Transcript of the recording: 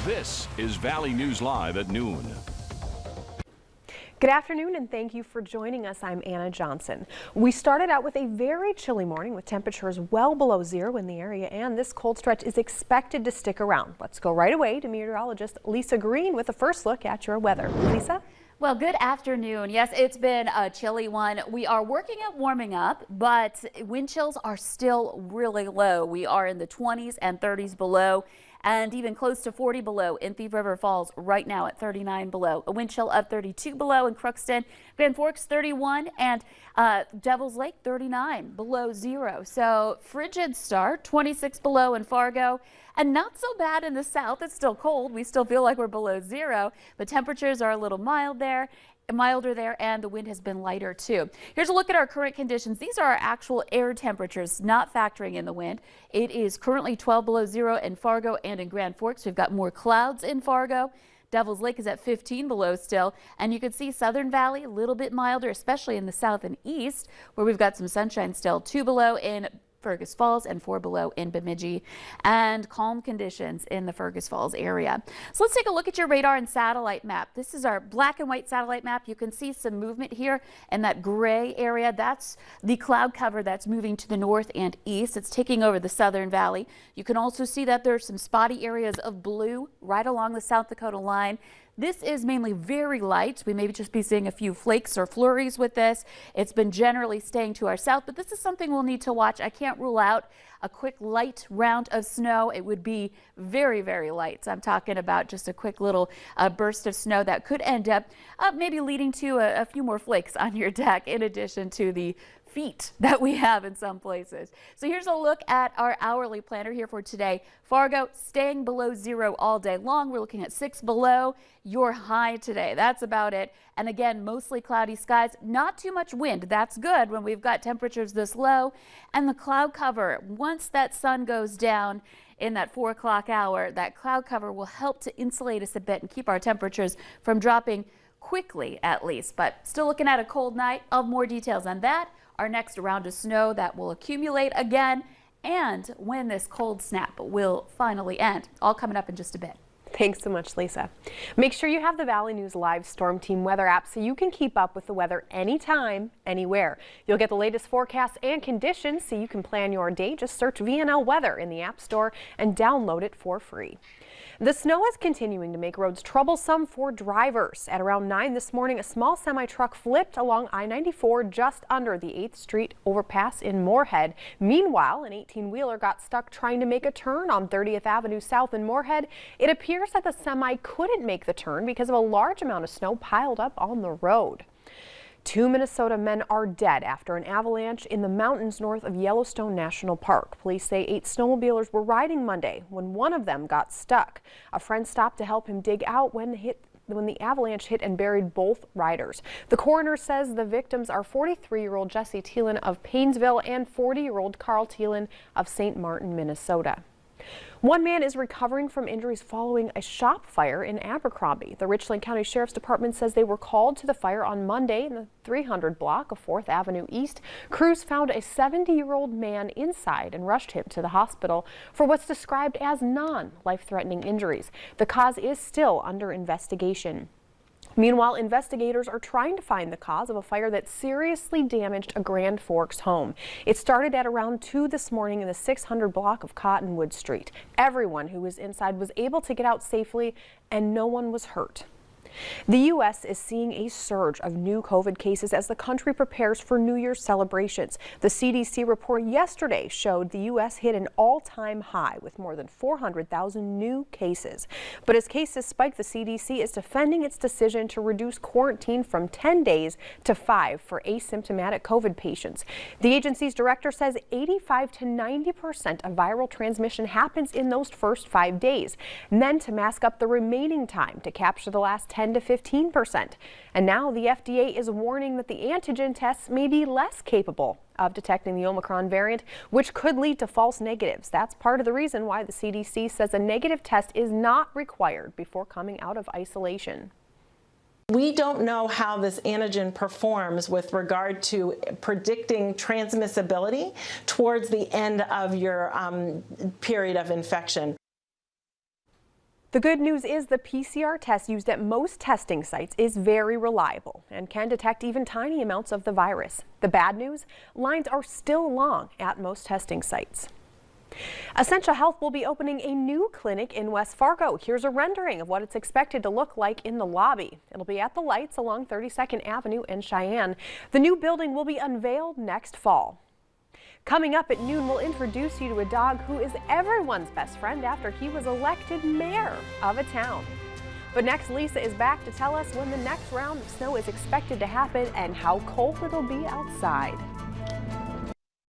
This is Valley News Live at noon. Good afternoon and thank you for joining us. I'm Anna Johnson. We started out with a very chilly morning with temperatures well below zero in the area, and this cold stretch is expected to stick around. Let's go right away to meteorologist Lisa Green with a first look at your weather. Lisa? Well, good afternoon. Yes, it's been a chilly one. We are working at warming up, but wind chills are still really low. We are in the 20s and 30s below, and even close to 40 below in Thief River Falls right now at 39 below. A wind chill of 32 below in Crookston, Grand Forks 31, and Devil's Lake 39 below zero. So frigid start, 26 below in Fargo, and not so bad in the south. It's still cold. We still feel like we're below zero, but temperatures are a little milder there, and the wind has been lighter too. Here's a look at our current conditions. These are our actual air temperatures, not factoring in the wind. It is currently 12 below zero in Fargo and in Grand Forks. We've got more clouds in Fargo. Devil's Lake is at 15 below still, and you can see Southern Valley a little bit milder, especially in the south and east, where we've got some sunshine still. 2 below in Fergus Falls and 4 below in Bemidji, and calm conditions in the Fergus Falls area. So let's take a look at your radar and satellite map. This is our black and white satellite map. You can see some movement here in that gray area. That's the cloud cover that's moving to the north and east. It's taking over the Southern Valley. You can also see that there's some spotty areas of blue right along the South Dakota line. This is mainly very light. We may just be seeing a few flakes or flurries with this. It's been generally staying to our south, but this is something we'll need to watch. I can't rule out a quick light round of snow. It would be very, very light. So I'm talking about just a quick little burst of snow that could end up maybe leading to a few more flakes on your deck, in addition to the feet that we have in some places. So here's a look at our hourly planner here for today. Fargo staying below zero all day long. We're looking at 6 below your high today. That's about it. And again, mostly cloudy skies, not too much wind. That's good when we've got temperatures this low. And the cloud cover, once that sun goes down in that 4 o'clock hour, that cloud cover will help to insulate us a bit and keep our temperatures from dropping quickly, at least. But still looking at a cold night. I'll have more details on that, our next round of snow that will accumulate again, and when this cold snap will finally end. All coming up in just a bit. Thanks so much, Lisa. Make sure you have the Valley News Live Storm Team weather app so you can keep up with the weather anytime, anywhere. You'll get the latest forecasts and conditions so you can plan your day. Just search VNL Weather in the App Store and download it for free. The snow is continuing to make roads troublesome for drivers. At around 9 this morning, a small semi-truck flipped along I-94 just under the 8th Street overpass in Moorhead. Meanwhile, an 18-wheeler got stuck trying to make a turn on 30th Avenue South in Moorhead. It appears that the semi couldn't make the turn because of a large amount of snow piled up on the road. 2 Minnesota men are dead after an avalanche in the mountains north of Yellowstone National Park. Police say 8 snowmobilers were riding Monday when one of them got stuck. A friend stopped to help him dig out when the avalanche hit and buried both riders. The coroner says the victims are 43-year-old Jesse Thielen of Paynesville and 40-year-old Carl Thielen of St. Martin, Minnesota. One man is recovering from injuries following a shop fire in Abercrombie. The Richland County Sheriff's Department says they were called to the fire on Monday in the 300 block of 4th Avenue East. Crews found a 70-year-old man inside and rushed him to the hospital for what's described as non-life-threatening injuries. The cause is still under investigation. Meanwhile, investigators are trying to find the cause of a fire that seriously damaged a Grand Forks home. It started at around 2 this morning in the 600 block of Cottonwood Street. Everyone who was inside was able to get out safely and no one was hurt. The U.S. is seeing a surge of new COVID cases as the country prepares for New Year's celebrations. The CDC report yesterday showed the U.S. hit an all-time high with more than 400,000 new cases. But as cases spike, the CDC is defending its decision to reduce quarantine from 10 days to 5 for asymptomatic COVID patients. The agency's director says 85 to 90% of viral transmission happens in those first 5 days, and then to mask up the remaining time to capture the last 10 to 15%. And now the FDA is warning that the antigen tests may be less capable of detecting the Omicron variant, which could lead to false negatives. That's part of the reason why the CDC says a negative test is not required before coming out of isolation. We don't know how this antigen performs with regard to predicting transmissibility towards the end of your period of infection. The good news is the PCR test used at most testing sites is very reliable and can detect even tiny amounts of the virus. The bad news, lines are still long at most testing sites. Essentia Health will be opening a new clinic in West Fargo. Here's a rendering of what it's expected to look like in the lobby. It'll be at the lights along 32nd Avenue in Cheyenne. The new building will be unveiled next fall. Coming up at noon, we'll introduce you to a dog who is everyone's best friend after he was elected mayor of a town. But next, Lisa is back to tell us when the next round of snow is expected to happen and how cold it'll be outside.